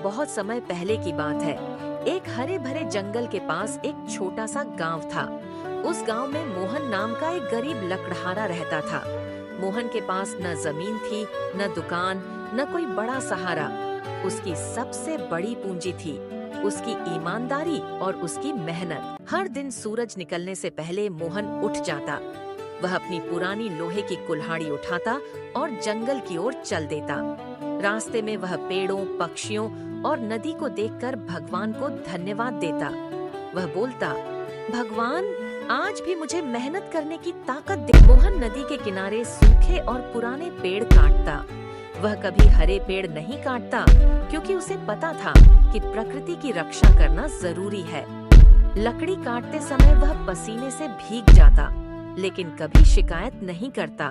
बहुत समय पहले की बात है। एक हरे भरे जंगल के पास एक छोटा सा गांव था। उस गांव में मोहन नाम का एक गरीब लकड़हारा रहता था। मोहन के पास न जमीन थी, न दुकान, न कोई बड़ा सहारा। उसकी सबसे बड़ी पूंजी थी उसकी ईमानदारी और उसकी मेहनत। हर दिन सूरज निकलने से पहले मोहन उठ जाता। वह अपनी पुरानी लोहे की कुल्हाड़ी उठाता और जंगल की ओर चल देता। रास्ते में वह पेड़ों, पक्षियों और नदी को देखकर भगवान को धन्यवाद देता। वह बोलता, भगवान, आज भी मुझे मेहनत करने की ताकत दे। मोहन नदी के किनारे सूखे और पुराने पेड़ काटता। वह कभी हरे पेड़ नहीं काटता, क्योंकि उसे पता था कि प्रकृति की रक्षा करना जरूरी है। लकड़ी काटते समय वह पसीने से भीग जाता, लेकिन कभी शिकायत नहीं करता।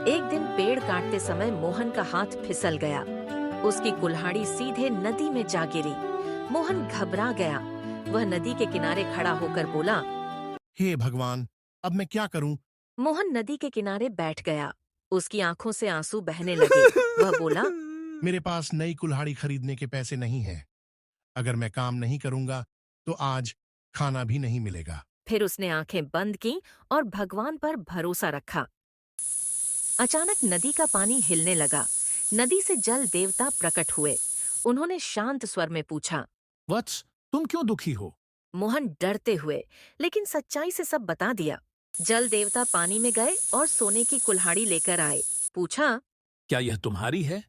एक दिन पेड़ काटते समय मोहन का हाथ फिसल गया। उसकी कुल्हाड़ी सीधे नदी में जा गिरी। मोहन घबरा गया। वह नदी के किनारे खड़ा होकर बोला, हे भगवान, अब मैं क्या करूं? मोहन नदी के किनारे बैठ गया। उसकी आंखों से आंसू बहने लगे। वह बोला, मेरे पास नई कुल्हाड़ी खरीदने के पैसे नहीं हैं। अगर मैं काम नहीं करूंगा तो आज खाना भी नहीं मिलेगा। फिर उसने आंखें बंद की और भगवान पर भरोसा रखा। अचानक नदी का पानी हिलने लगा। नदी से जल देवता प्रकट हुए। उन्होंने शांत स्वर में पूछा, वत्स, तुम क्यों दुखी हो? मोहन डरते हुए लेकिन सच्चाई से सब बता दिया। जल देवता पानी में गए और सोने की कुल्हाड़ी लेकर आए। पूछा, क्या यह तुम्हारी है?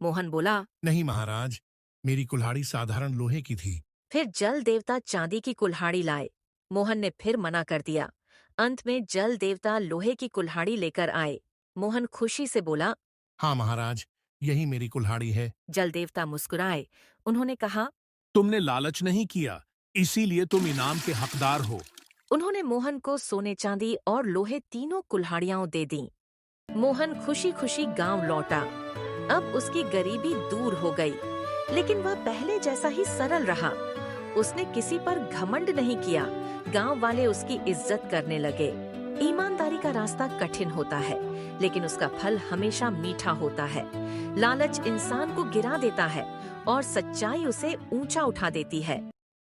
मोहन बोला, नहीं महाराज, मेरी कुल्हाड़ी साधारण लोहे की थी। फिर जल देवता चांदी की कुल्हाड़ी लाए। मोहन ने फिर मना कर दिया। अंत में जल देवता लोहे की कुल्हाड़ी लेकर आए। मोहन खुशी से बोला, हाँ महाराज, यही मेरी कुल्हाड़ी है। जल देवता मुस्कुराए। उन्होंने कहा, तुमने लालच नहीं किया, इसीलिए तुम इनाम के हकदार हो। उन्होंने मोहन को सोने, चांदी और लोहे तीनों कुल्हाड़ियां दे दी। मोहन खुशी खुशी गांव लौटा। अब उसकी गरीबी दूर हो गई, लेकिन वह पहले जैसा ही सरल रहा। उसने किसी पर घमंड नहीं किया। गांव वाले उसकी इज्जत करने लगे। ईमानदारी का रास्ता कठिन होता है, लेकिन उसका फल हमेशा मीठा होता है। लालच इंसान को गिरा देता है और सच्चाई उसे ऊंचा उठा देती है।